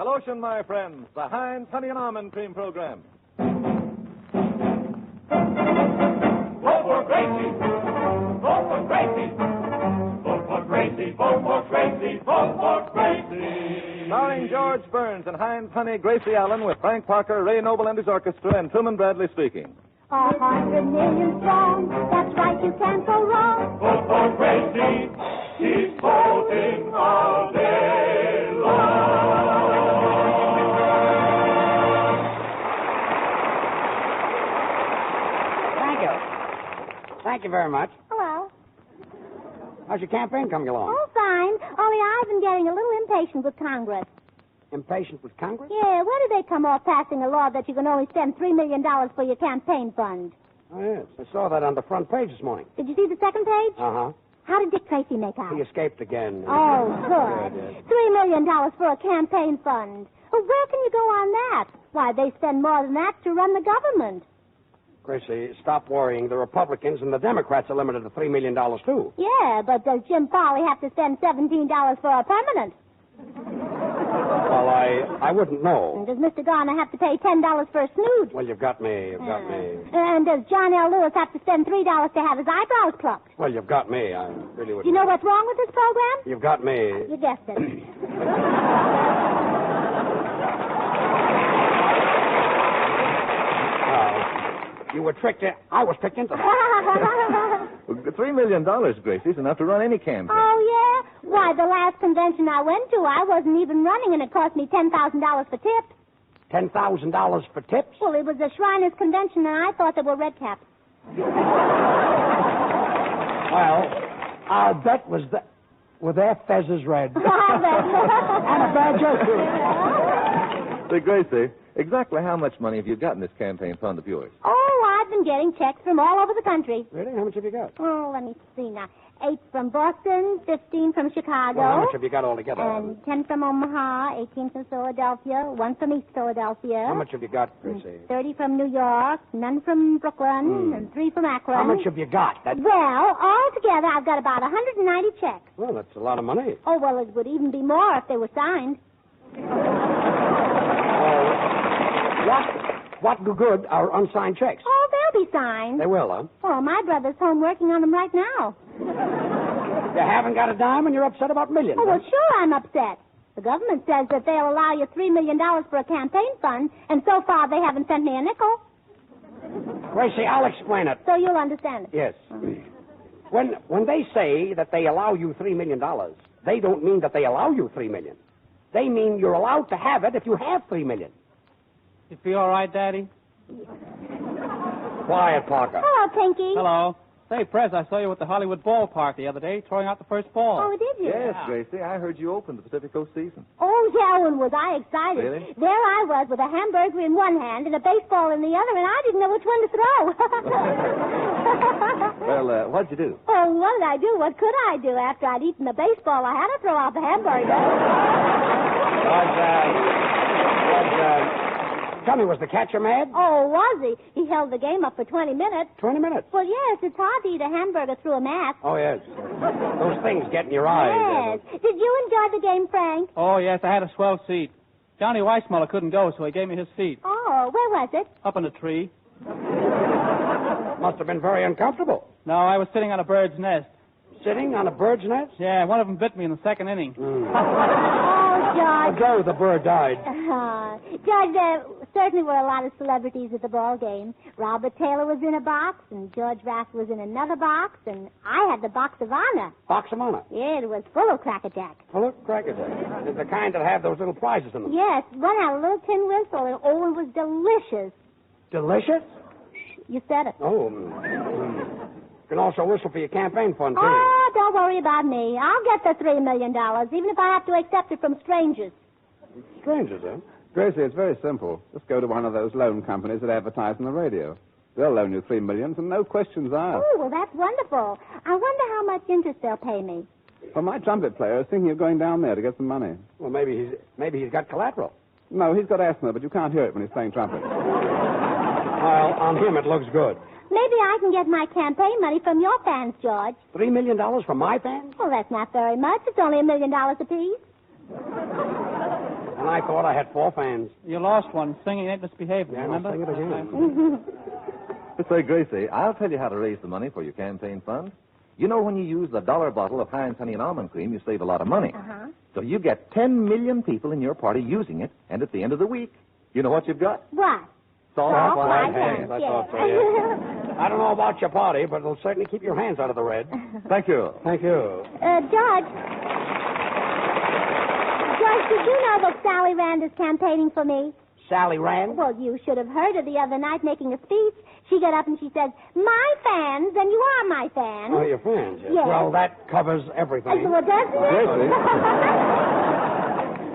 Hello, my friends. The Heinz Honey and Almond Cream Program. Vote for Gracie! Vote for Gracie! Vote for Gracie! Vote for Gracie! Vote for Gracie! Starring George Burns and Heinz Honey, Gracie Allen, with Frank Parker, Ray Noble and his orchestra, and Truman Bradley speaking. 100 million strong, that's right, you can't go wrong. Vote for Gracie! Keep voting all day long! Thank you very much. Hello. How's your campaign coming along? Oh, fine. Only I've been getting a little impatient with Congress. Impatient with Congress? Yeah, where did they come off passing a law that you can only spend $3 million for your campaign fund? Oh, yes. I saw that on the front page this morning. Did you see the second page? Uh-huh. How did Dick Tracy make out? He escaped again. Oh, good. Good. $3 million for a campaign fund. Well, where can you go on that? Why, they spend more than that to run the government. Gracie, stop worrying. The Republicans and the Democrats are limited to $3 million, too. Yeah, but does Jim Farley have to spend $17 for a permanent? Well, I wouldn't know. And does Mr. Garner have to pay $10 for a snoot? Well, you've got me. You've got me. And does John L. Lewis have to spend $3 to have his eyebrows plucked? Well, you've got me. I really would. Do you know what's wrong with this program? You've got me. You guessed it. You were tricked in. I was tricked into that. $3 million, Gracie, is enough to run any campaign. Oh, yeah? Why, the last convention I went to, I wasn't even running, and it cost me $10,000 for tips. $10,000 for tips? Well, it was a Shriners convention, and I thought they were red caps. Well, I'll bet were their fezzes red. And a badger, too. Say, Gracie, exactly how much money have you got in this campaign fund of yours? Oh, I've been getting checks from all over the country. Really? How much have you got? Oh, let me see now. 8 from Boston, 15 from Chicago. Well, how much have you got altogether? And 10 from Omaha, 18 from Philadelphia, 1 from East Philadelphia. How much have you got, Gracie? 30 from New York, none from Brooklyn, and 3 from Akron. How much have you got? Well, altogether, I've got about 190 checks. Well, that's a lot of money. Oh, well, it would even be more if they were signed. What good are unsigned checks? Oh, they'll be signed. They will, huh? Oh, my brother's home working on them right now. You haven't got a dime and you're upset about millions. Oh, huh? well, sure I'm upset. The government says that they'll allow you $3 million for a campaign fund, and so far they haven't sent me a nickel. Gracie, I'll explain it. So you'll understand it. Yes. When they say that they allow you $3 million, they don't mean that they allow you $3 million. They mean you're allowed to have it if you have $3 million. You feel all right, Daddy? Quiet, Parker. Hello, Pinky. Hello. Say, Prez, I saw you at the Hollywood ballpark the other day, throwing out the first ball. Oh, did you? Yes, Gracie, I heard you open the Pacific Coast season. Oh, yeah, and was I excited. Really? There I was with a hamburger in one hand and a baseball in the other, and I didn't know which one to throw. Well, what'd you do? Oh, what did I do? What could I do? After I'd eaten the baseball, I had to throw out the hamburger. Tell me, was the catcher mad? Oh, was he? He held the game up for 20 minutes. 20 minutes. Well, yes, it's hard to eat a hamburger through a mask. Oh, yes. Those things get in your eyes. Yes. Did you enjoy the game, Frank? Oh, yes, I had a swell seat. Johnny Weissmuller couldn't go, so he gave me his seat. Oh, where was it? Up in a tree. Must have been very uncomfortable. No, I was sitting on a bird's nest. Sitting on a bird's nest? Yeah, one of them bit me in the second inning. Oh, George. Ago, the bird died. George, there certainly were a lot of celebrities at the ball game. Robert Taylor was in a box, and George Raft was in another box, and I had the box of honor. Box of honor. Yeah, it was full of Cracker Jack. Well, look, Cracker Jack. It's the kind that have those little prizes in them. Yes, one had a little tin whistle, and oh, it was delicious. Delicious? You said it. Oh. You can also whistle for your campaign fund, too. Oh, don't worry about me. I'll get the $3 million, even if I have to accept it from strangers. Strangers, huh? Gracie, it's very simple. Just go to one of those loan companies that advertise on the radio. They'll loan you $3 million and no questions asked. Oh, well, that's wonderful. I wonder how much interest they'll pay me. Well, my trumpet player is thinking of going down there to get some money. Well, maybe he's got collateral. No, he's got asthma, but you can't hear it when he's playing trumpet. Well, on him it looks good. Maybe I can get my campaign money from your fans, George. $3 million from my fans? Well, that's not very much. It's only $1 million apiece. And I thought I had 4 fans. You lost one singing Ain't Misbehaving, Yeah, remember? I'll sing it again. Say, Gracie, I'll tell you how to raise the money for your campaign fund. You know, when you use the dollar bottle of Heinz Honey and Almond Cream, you save a lot of money. Uh-huh. So you get 10 million people in your party using it, and at the end of the week, you know what you've got? What? Soft white hands. I yeah. thought so, yeah. I don't know about your party, but it'll certainly keep your hands out of the red. Thank you. Thank you. George, did you know that Sally Rand is campaigning for me? Sally Rand? Well, you should have heard her the other night making a speech. She got up and she said, "My fans, and you are my fans." Oh, your fans, yes. Yes. Well, that covers everything. Well, doesn't it? Gracie.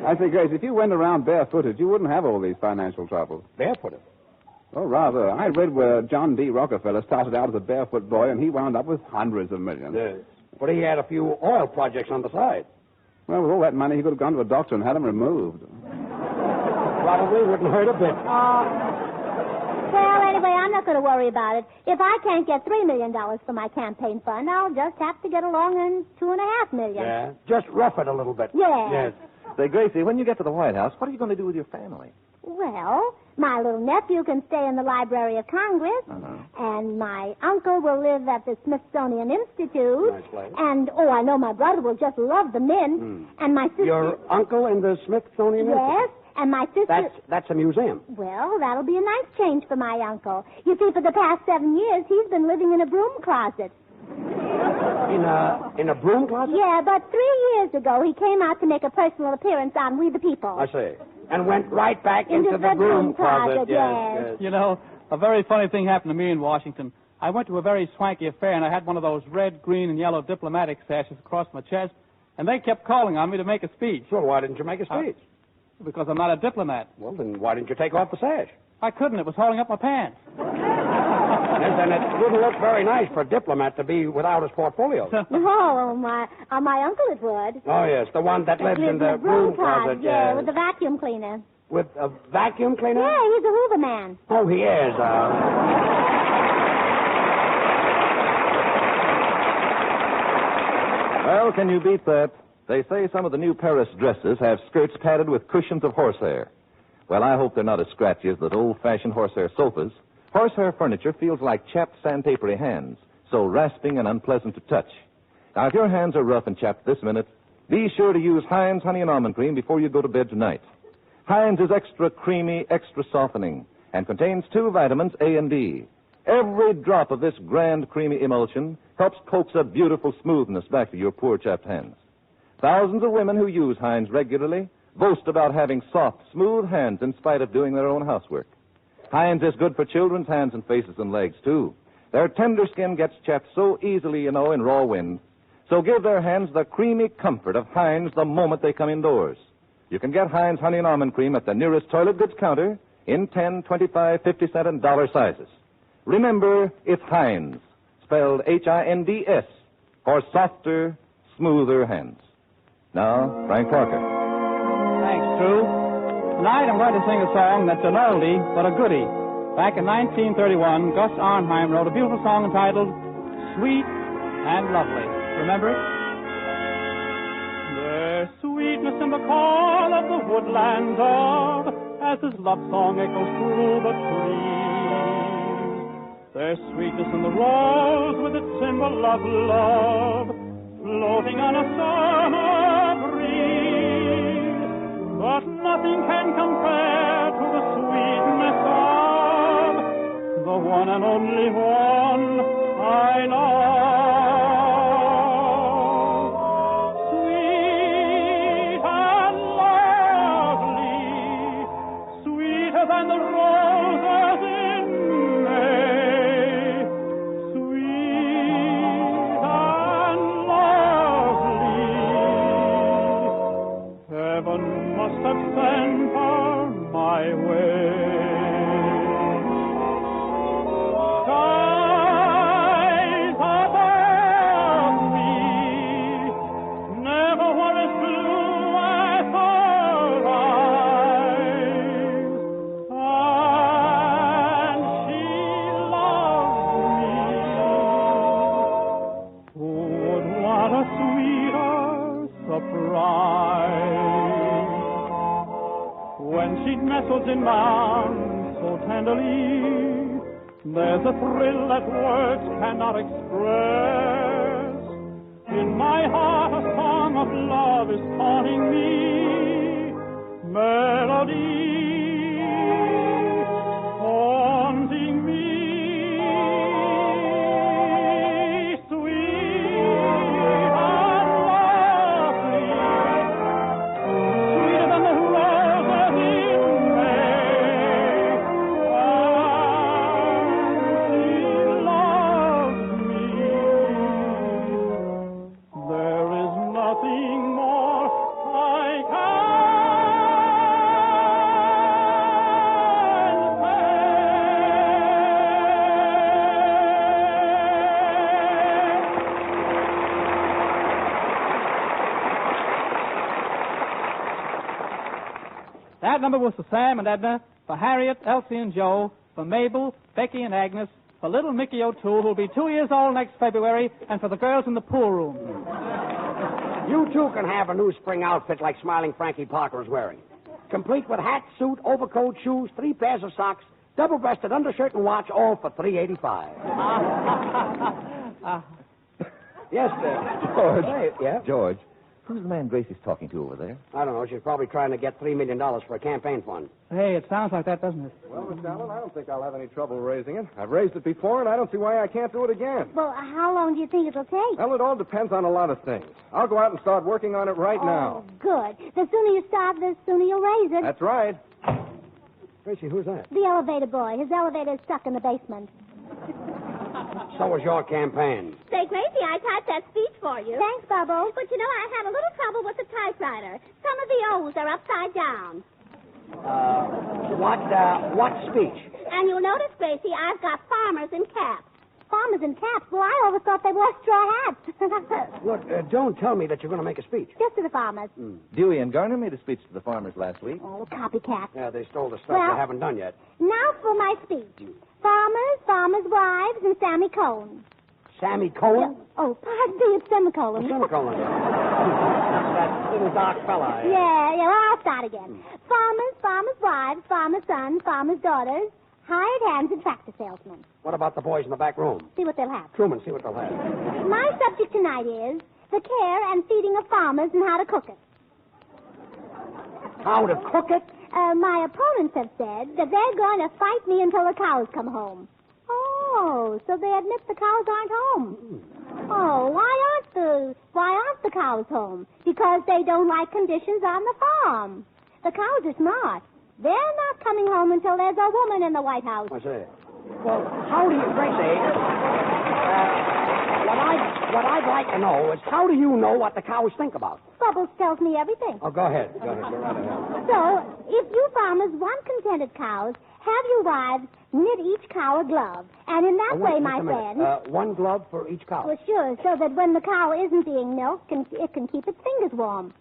I say, Gracie, if you went around barefooted, you wouldn't have all these financial troubles. Barefooted? Oh, rather. I read where John D. Rockefeller started out as a barefoot boy, and he wound up with hundreds of millions. Yes. But he had a few oil projects on the side. Well, with all that money, he could have gone to a doctor and had them removed. Probably wouldn't hurt a bit. Well, anyway, I'm not going to worry about it. If I can't get $3 million for my campaign fund, I'll just have to get along on $2.5 million. Yeah. Just rough it a little bit. Yeah. Yes. Say, Gracie, when you get to the White House, what are you going to do with your family? Well, my little nephew can stay in the Library of Congress, and my uncle will live at the Smithsonian Institute. Nice place. And, I know my brother will just love the Mint. And my sister... Your uncle in the Smithsonian Yes, and my sister... That's a museum. Well, that'll be a nice change for my uncle. You see, for the past 7 years, he's been living in a broom closet. In a broom closet? Yeah, but 3 years ago, he came out to make a personal appearance on We the People. I see. And went right back into the broom closet. Yes. You know, a very funny thing happened to me in Washington. I went to a very swanky affair, and I had one of those red, green, and yellow diplomatic sashes across my chest, and they kept calling on me to make a speech. So why didn't you make a speech? Because I'm not a diplomat. Well, then why didn't you take off the sash? I couldn't. It was holding up my pants. Yes, and it wouldn't look very nice for a diplomat to be without his portfolio. My uncle it would. Oh, yes, the one that lives in the broom closet. Yeah, Yes. with the vacuum cleaner. With a vacuum cleaner? Yeah, he's a Hoover man. Oh, he is. Well, can you beat that? They say some of the new Paris dresses have skirts padded with cushions of horsehair. Well, I hope they're not as scratchy as those old-fashioned horsehair sofas. Horsehair furniture feels like chapped sandpapery hands, so rasping and unpleasant to touch. Now, if your hands are rough and chapped this minute, be sure to use Heinz Honey and Almond Cream before you go to bed tonight. Heinz is extra creamy, extra softening, and contains 2 vitamins, A and D. Every drop of this grand, creamy emulsion helps coax a beautiful smoothness back to your poor, chapped hands. Thousands of women who use Heinz regularly boast about having soft, smooth hands in spite of doing their own housework. Heinz is good for children's hands and faces and legs, too. Their tender skin gets chapped so easily, in raw wind. So give their hands the creamy comfort of Heinz the moment they come indoors. You can get Heinz Honey and Almond Cream at the nearest toilet goods counter in 10, 25, 50 cent, and dollar sizes. Remember, it's Heinz, spelled H-I-N-D-S, for softer, smoother hands. Now, Frank Parker. Thanks, Drew. Tonight I'm going to sing a song that's an oldie, but a goodie. Back in 1931, Gus Arnheim wrote a beautiful song entitled Sweet and Lovely. Remember it? There's sweetness in the call of the woodland dove as his love song echoes through the trees. There's sweetness in the rose with its symbol of love floating on a summer breeze. But nothing can compare to the sweetness of the one and only one I know. Sweet and lovely, sweeter than the roses in May. Sweet and lovely, heaven must have sent her my way. when she nestles in my arms so tenderly. There's a thrill that words cannot express. In my heart a song of love is haunting me. Melody haunting me. Sweet and lovely, sweeter than the roses in May. And she loves me. There is nothing more I can That number was for Sam and Edna, for Harriet, Elsie, and Joe, for Mabel, Becky, and Agnes, for little Mickey O'Toole, who'll be 2 years old next February, and for the girls in the pool room. You, too, can have a new spring outfit like Smiling Frankie Parker is wearing. Complete with hat, suit, overcoat, shoes, 3 pairs of socks, double-breasted undershirt and watch, all for $3.85. Yes, sir. George. Hey, yeah? George, who's the man Gracie's talking to over there? I don't know. She's probably trying to get $3 million for a campaign fund. Hey, it sounds like that, doesn't it? Well, Miss Allen, I don't think I'll have any trouble raising it. I've raised it before, and I don't see why I can't do it again. Well, how long do you think it'll take? Well, it all depends on a lot of things. I'll go out and start working on it right now. Oh, good. The sooner you start, the sooner you'll raise it. That's right. Gracie, who's that? The elevator boy. His elevator's stuck in the basement. So was your campaign. Say, Gracie, I typed that speech for you. Thanks, Bubbles. But you know, I had a little trouble with the typewriter. Some of the O's are upside down. What speech? And you'll notice, Gracie, I've got farmers in caps. Farmers in caps. Well, I always thought they wore straw hats. Look, don't tell me that you're going to make a speech. Just to the farmers. Dewey and Garner made a speech to the farmers last week. Oh, copycats. Yeah, they stole the stuff Well- you haven't done yet. Now for my speech. Farmers, farmers' wives, and Sammy Cohn. Sammy Cohen? Oh, pardon me, it's semicolon. Semicolon. That little dark fella. Yeah, I'll start again. Farmers, farmers' wives, farmers' sons, farmers' daughters, hired hands and tractor salesmen. What about the boys in the back room? See what they'll have. Truman, see what they'll have. My subject tonight is the care and feeding of farmers and how to cook it. How to cook it? My opponents have said that they're going to fight me until the cows come home. Oh, so they admit the cows aren't home. Oh, why aren't the cows home? Because they don't like conditions on the farm. The cows are smart. They're not coming home until there's a woman in the White House. I say. Well, how do you, Gracie? What I'd like to know is how do you know what the cows think about? Bubbles tells me everything. Oh, go ahead. Go right ahead. So, if you farmers want contented cows, have your wives knit each cow a glove. And in that way, my friend... one glove for each cow. Well, sure, so that when the cow isn't being milked, it can keep its fingers warm.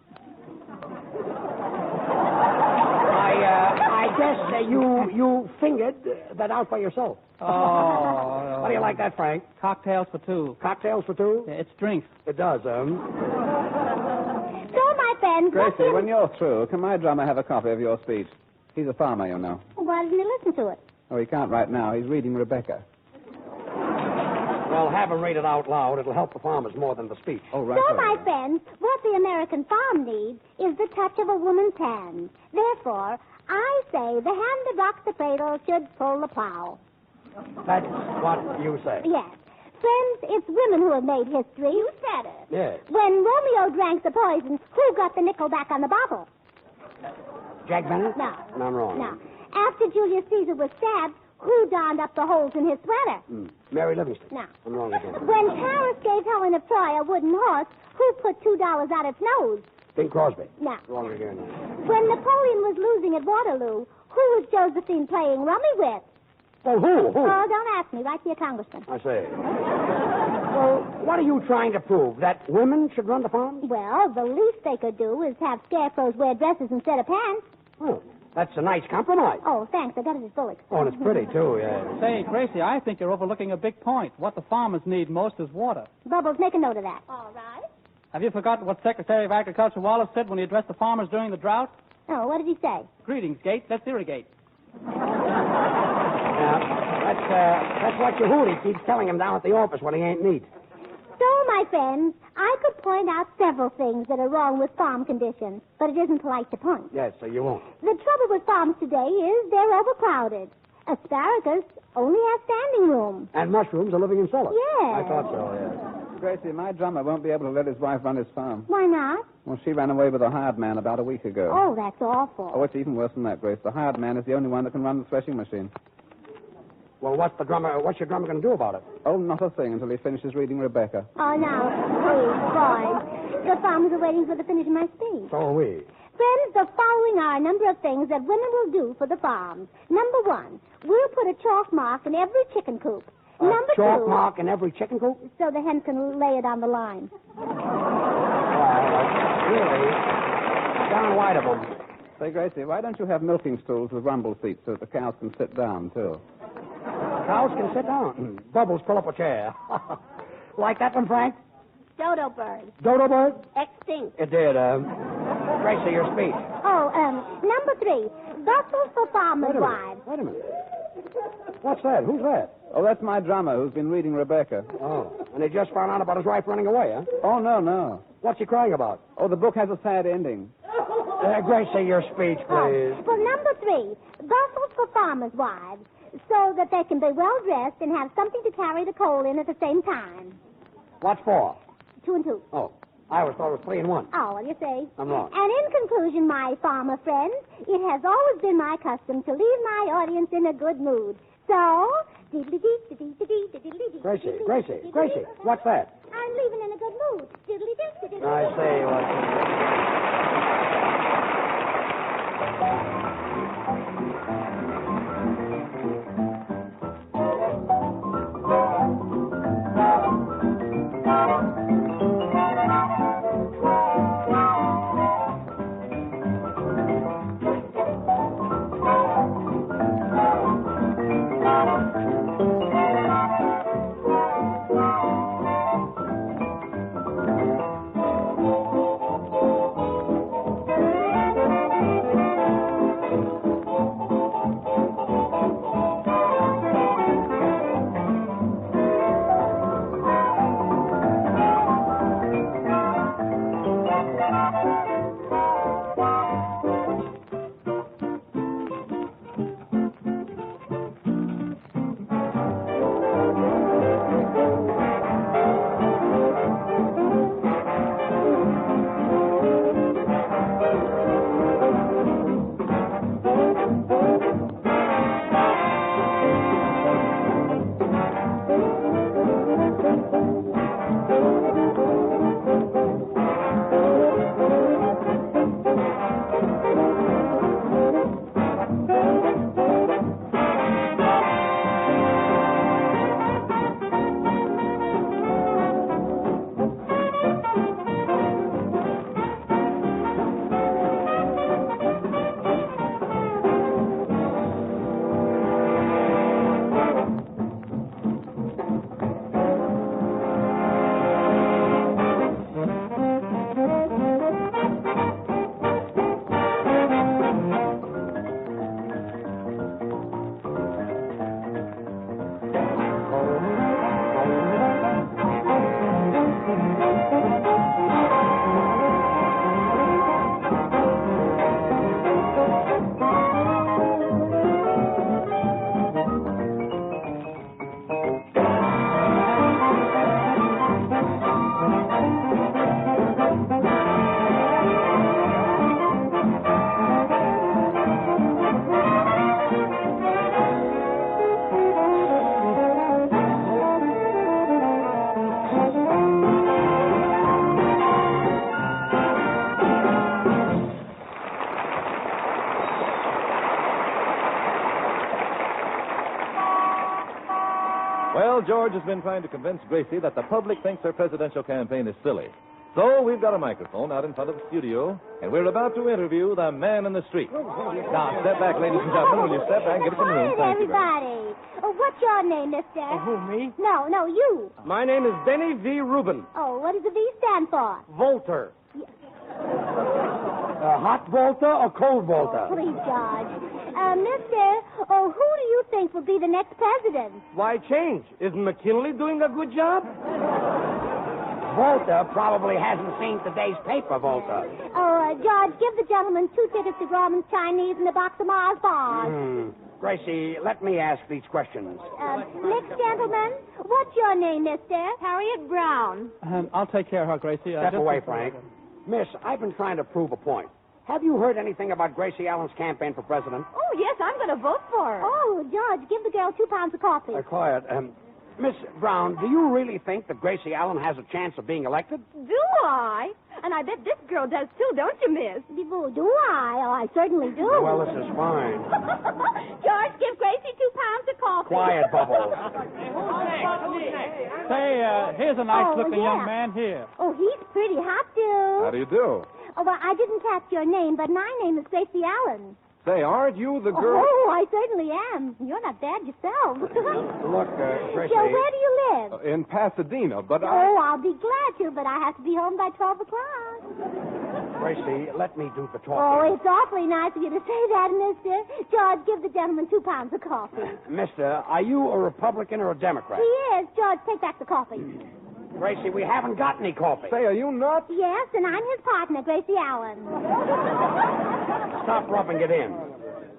I guess you fingered that out by yourself. Oh. How do you like that, Frank? Cocktails for 2. Cocktails for 2? Yeah, it's drinks. It does, So, my friend... Gracie, when you're through, can my drummer have a copy of your speech? He's a farmer, you know. Why didn't he listen to it? Oh, he can't right now. He's reading Rebecca. Well, have him read it out loud. It'll help the farmers more than the speech. Oh, right. So, my friends, what the American farm needs is the touch of a woman's hand. Therefore, I say the hand that rocks the cradle should pull the plow. That's what you say. Yes. Friends, it's women who have made history. You said it. Yes. When Romeo drank the poison, who got the nickel back on the bottle? Jack Bennett? No. I'm wrong. No. After Julius Caesar was stabbed, who darned up the holes in his sweater? Mary Livingston. No. I'm wrong again. When Paris gave Helen of Troy a wooden horse, who put $2 out its nose? Bing Crosby. No. Wrong again. When Napoleon was losing at Waterloo, who was Josephine playing rummy with? Well, who? Oh, don't ask me. Write to your congressman. I say. Well, what are you trying to prove? That women should run the farm? Well, the least they could do is have scarecrows wear dresses instead of pants. Oh, that's a nice compromise. Oh, thanks. I got it at Bullock's. Oh, and it's pretty, too, yeah. Say, Gracie, I think you're overlooking a big point. What the farmers need most is water. Bubbles, make a note of that. All right. Have you forgotten what Secretary of Agriculture Wallace said when he addressed the farmers during the drought? Oh, what did he say? Greetings, Gate. Let's irrigate. That's what your hootie keeps telling him down at the office when he ain't neat. So, my friends, I could point out several things that are wrong with farm conditions, but it isn't polite to point. Yes, so you won't. The trouble with farms today is they're overcrowded. Asparagus only has standing room. And mushrooms are living in cellars. Yes. I thought so, yes. Gracie, my drummer won't be able to let his wife run his farm. Why not? Well, she ran away with a hired man about a week ago. Oh, that's awful. Oh, it's even worse than that, Grace. The hired man is the only one that can run the threshing machine. Well, what's your drummer going to do about it? Oh, not a thing until he finishes reading Rebecca. Oh, now, please, boys. The farmers are waiting for the finish of my speech. So are we. Friends, the following are a number of things that women will do for the farms. Number one, we'll put a chalk mark in every chicken coop. Number chalk two, mark in every chicken coop? so the hens can lay it on the line. Really, down wide of them. Say, Gracie, why don't you have milking stools with rumble seats so that the cows can sit down, too? Cows can sit down. Bubbles, pull up a chair. Like that one, Frank? Dodo bird. Dodo bird? Extinct. It did. Gracie, your speech. Oh, number three, bustles for farmers' wives. Wait a minute. What's that? Who's that? Oh, that's my drummer who's been reading Rebecca. Oh, and he just found out about his wife running away, huh? Oh, no. What's he crying about? Oh, the book has a sad ending. Gracie, your speech, please. Well, number three, bustles for farmers' wives, so that they can be well dressed and have something to carry the coal in at the same time. What for? 2 and 2. Oh, I always thought it was 3 and 1. Oh, well, you see. I'm wrong. And in conclusion, my farmer friends, it has always been my custom to leave my audience in a good mood. So, Gracie, what's that? I'm leaving in a good mood. I say, Well, George has been trying to convince Gracie that the public thinks her presidential campaign is silly. So we've got a microphone out in front of the studio, and we're about to interview the man in the street. Now, step back, ladies and gentlemen. Will you step back and get us some room? Thank you. Everybody. What's your name, mister? Who, me? No, you. My name is Benny V. Rubin. Oh, what does the V stand for? Volter. Hot Volta or cold Volta? Oh, please, George. Mister, who do you think will be the next president? Why change? Isn't McKinley doing a good job? Volta probably hasn't seen today's paper, Volta. George, give the gentleman 2 tickets to Gorman's Chinese and a box of Mars bars. Gracie, let me ask these questions. Next gentleman, what's your name, mister? Harriet Brown. I'll take care of her, Gracie. Step away, Frank. Miss, I've been trying to prove a point. Have you heard anything about Gracie Allen's campaign for president? Oh, yes, I'm going to vote for her. Oh, George, give the girl 2 pounds of coffee. Quiet. Miss Brown, do you really think that Gracie Allen has a chance of being elected? Do I? And I bet this girl does, too, don't you, miss? Do I? Oh, I certainly do. Well, this is fine. George, give Gracie 2 pounds of coffee. Quiet, Bubbles. Say, here's a nice-looking young man here. Oh, he's pretty hot, dude. How do you do? Oh, well, I didn't catch your name, but my name is Gracie Allen. Say, aren't you the girl? Oh, I certainly am. You're not bad yourself. Look, Gracie. So where do you live? In Pasadena, but Oh, I'll be glad to, but I have to be home by 12 o'clock. Gracie, let me do the Oh, talking. it's awfully nice of you to say that, mister. George, give the gentleman 2 pounds of coffee. Mister, are you a Republican or a Democrat? He is. George, take back the coffee. Gracie, we haven't got any coffee. say, are you nuts? Yes, and I'm his partner, Gracie Allen. Stop rubbing it in.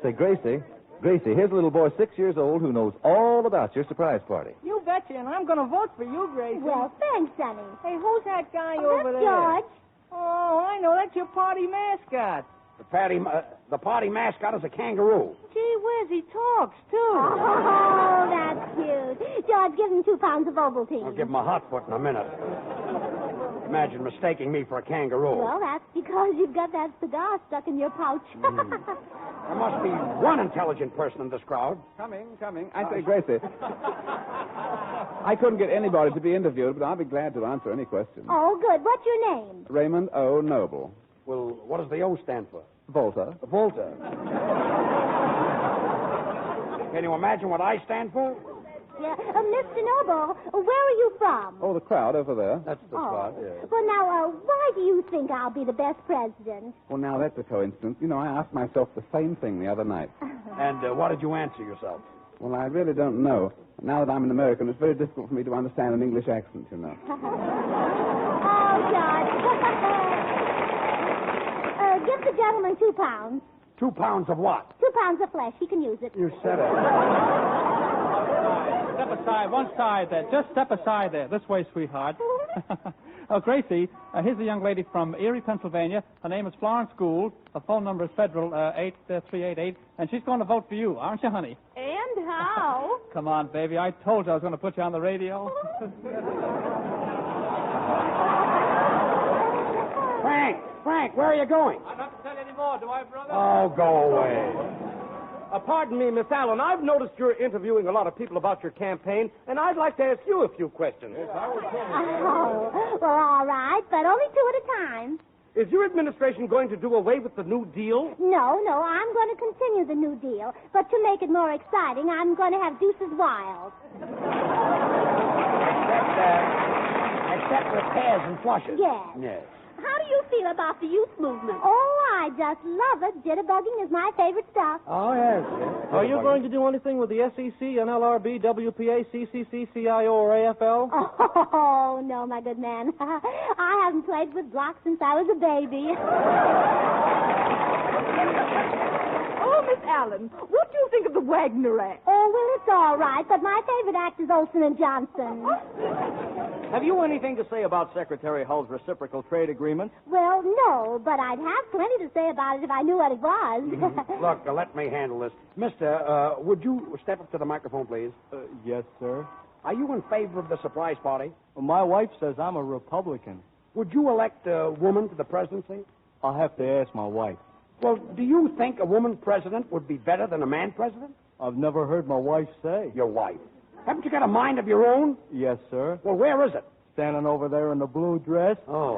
Say, Gracie, here's a little boy 6 years old who knows all about your surprise party. You betcha, and I'm going to vote for you, Gracie. Well, thanks, Sonny. Hey, who's that guy Oh, over that's there? George. Oh, I know. That's your party mascot. The party mascot is a kangaroo. Gee whiz, he talks, too. Oh, that's cute. George, give him 2 pounds of Ovaltine. I'll give him a hot foot in a minute. Imagine mistaking me for a kangaroo. Well, that's because you've got that cigar stuck in your pouch. There must be one intelligent person in this crowd. Coming. I say, Gracie, I couldn't get anybody to be interviewed, but I'll be glad to answer any questions. Oh, good. What's your name? Raymond O. Noble. Well, what does the O stand for? Volta. Volta. Can you imagine what I stand for? Yeah. Mr. Noble, where are you from? Oh, the crowd over there. That's the spot, yeah. Well, now, why do you think I'll be the best president? Well, now, that's a coincidence. You know, I asked myself the same thing the other night. And what did you answer yourself? Well, I really don't know. Now that I'm an American, it's very difficult for me to understand an English accent, you know. Oh, George. Give the gentleman 2 pounds. 2 pounds of what? 2 pounds of flesh. He can use it. You said it. Step aside, one side there. Just step aside there. This way, sweetheart. Oh, Gracie, here's a young lady from Erie, Pennsylvania. Her name is Florence Gould. Her phone number is Federal 8388, and she's going to vote for you, aren't you, honey? And how? Come on, baby. I told you I was going to put you on the radio. Frank, where are you going? I'm not to tell you anymore, do I, brother? Oh, go away. Pardon me, Miss Allen. I've noticed you're interviewing a lot of people about your campaign, and I'd like to ask you a few questions. Oh, well, all right, but only 2 at a time. Is your administration going to do away with the New Deal? No, I'm going to continue the New Deal. But to make it more exciting, I'm going to have Deuces Wild. Except with pears and flushes. Yes. How do you feel about the youth movement? Oh, I just love it. Jitterbugging is my favorite stuff. Oh, yes. Are you going to do anything with the SEC, NLRB, WPA, CCC, CIO, or AFL? Oh, no, my good man. I haven't played with blocks since I was a baby. Oh, Miss Allen, what do you think of the Wagner Act? Oh, well, it's all right, but my favorite act is Olson and Johnson. Have you anything to say about Secretary Hull's reciprocal trade agreement? Well, no, but I'd have plenty to say about it if I knew what it was. Look, let me handle this. Mister, would you step up to the microphone, please? Yes, sir. Are you in favor of the surprise party? Well, my wife says I'm a Republican. Would you elect a woman to the presidency? I'll have to ask my wife. Well, do you think a woman president would be better than a man president? I've never heard my wife say. Your wife. Haven't you got a mind of your own? Yes, sir. Well, where is it? Standing over there in the blue dress. Oh.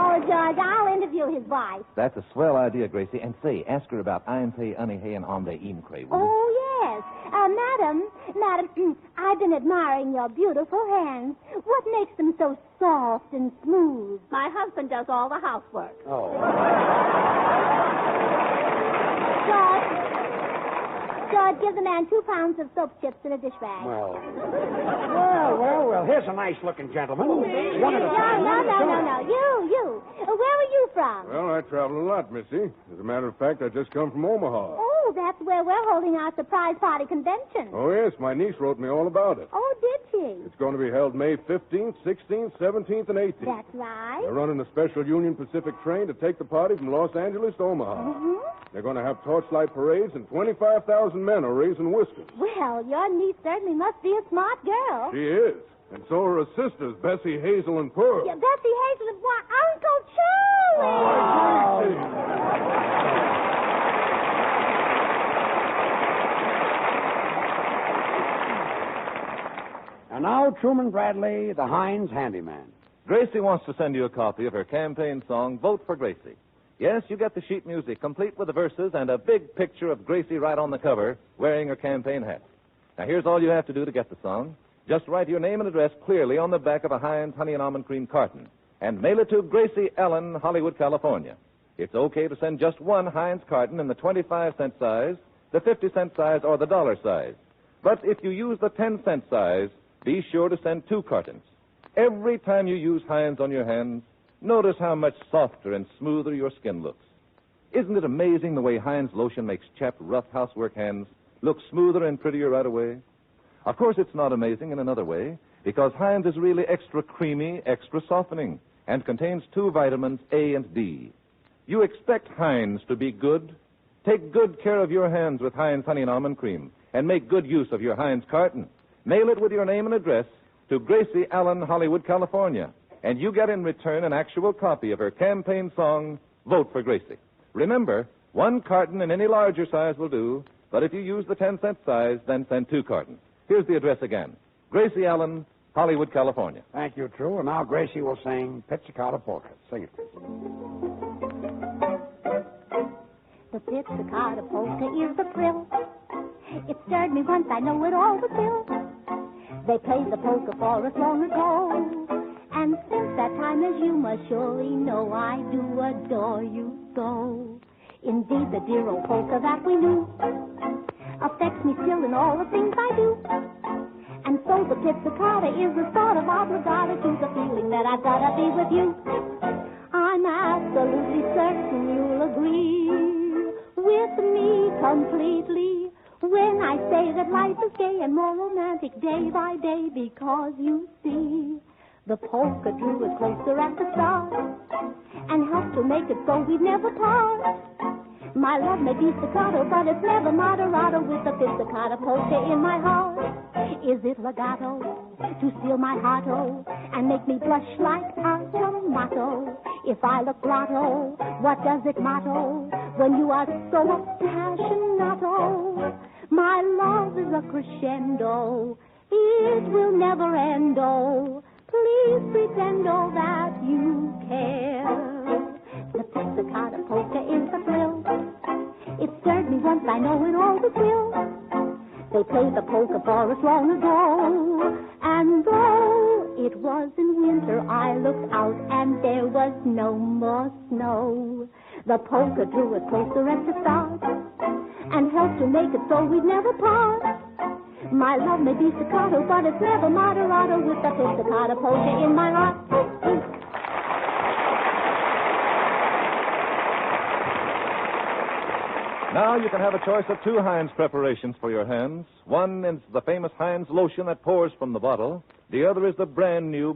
Oh, George, I'll interview his wife. That's a swell idea, Gracie. And say, ask her about Ein Pay, Unny Hay, and Om Day Imkray. Oh, yes. Madam, I've been admiring your beautiful hands. What makes them so soft and smooth? My husband does all the housework. Oh. George, give the man 2 pounds of soap chips in a dish rag. Well. Here's a nice-looking gentleman. One at a time. No. You. Where are you from? Well, I travel a lot, Missy. As a matter of fact, I just come from Omaha. Oh, that's where we're holding our surprise party convention. Oh, yes. My niece wrote me all about it. Oh, did she? It's going to be held May 15th, 16th, 17th, and 18th. That's right. They're running a special Union Pacific train to take the party from Los Angeles to Omaha. Mm-hmm. They're going to have torchlight parades, and 25,000 men are raising whiskers. Well, your niece certainly must be a smart girl. She is. And so are her sisters, Bessie, Hazel, and Pearl. Yeah, Bessie Hazel and what? Uncle Charlie! And now, Truman Bradley, the Heinz handyman. Gracie wants to send you a copy of her campaign song, Vote for Gracie. Yes, you get the sheet music, complete with the verses and a big picture of Gracie right on the cover, wearing her campaign hat. Now, here's all you have to do to get the song. Just write your name and address clearly on the back of a Heinz honey and almond cream carton and mail it to Gracie Allen, Hollywood, California. It's okay to send just one Heinz carton in the 25-cent size, the 50-cent size, or the dollar size. But if you use the 10-cent size, be sure to send 2 cartons. Every time you use Heinz on your hands, notice how much softer and smoother your skin looks. Isn't it amazing the way Heinz lotion makes chapped, rough housework hands look smoother and prettier right away? Of course, it's not amazing in another way, because Heinz is really extra creamy, extra softening, and contains 2 vitamins, A and D. You expect Heinz to be good? Take good care of your hands with Heinz honey and almond cream, and make good use of your Heinz carton. Mail it with your name and address to Gracie Allen, Hollywood, California, and you get in return an actual copy of her campaign song, Vote for Gracie. Remember, 1 carton in any larger size will do, but if you use the 10-cent size, then send 2 cartons. Here's the address again. Gracie Allen, Hollywood, California. Thank you, True. And now Gracie will sing Pizzicato Polka. Sing it, please. The Pizzicato Polka is a thrill. It stirred me once, I know it all was still. They played the polka for us long ago. And since that time, as you must surely know, I do adore you so. Indeed, the dear old polka that we knew affects me still in all the things I do. And so the Pizzicato is the sort of obligata to the feeling that I've got to be with you. I'm absolutely certain you'll agree with me completely when I say that life is gay and more romantic day by day, because you see, the polka drew us closer at the start and helped to make it so we'd never part. My love may be staccato, but it's never moderato with the Pizzicato Polka in my heart. Is it legato to steal my heart-o and make me blush like a tomato? If I look blotto, what does it matter when you are so appassionato? My love is a crescendo, it will never end, oh. Please pretend, oh, that you care. The Pizzicato Polka is a thrill. It stirred me once, I know it always will. They played the polka for us long ago. And though it was in winter, I looked out and there was no more snow. The polka drew us closer at the start and helped to make it so we'd never part. My love may be staccato, but it's never moderato with the Pizzicato Polka in my heart. Now you can have a choice of 2 Heinz preparations for your hands. One is the famous Heinz lotion that pours from the bottle. The other is the brand new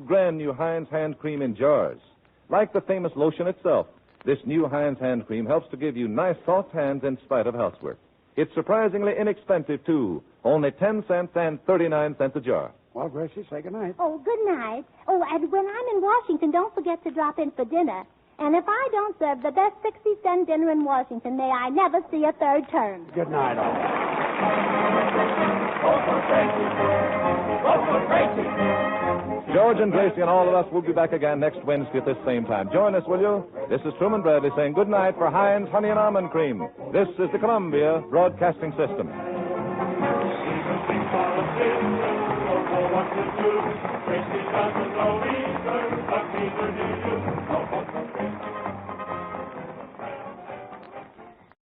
Heinz hand cream in jars. Like the famous lotion itself, this new Heinz hand cream helps to give you nice soft hands in spite of housework. It's surprisingly inexpensive, too. Only 10 cents and 39 cents a jar. Well, Gracie, say goodnight. Oh, good night. Oh, and when I'm in Washington, don't forget to drop in for dinner. And if I don't serve the best 60-cent dinner in Washington, may I never see a third term. Good night, all. George and Gracie and all of us will be back again next Wednesday at this same time. Join us, will you? This is Truman Bradley saying good night for Heinz Honey and Almond Cream. This is the Columbia Broadcasting System. Don't know what to do. Gracie doesn't know either.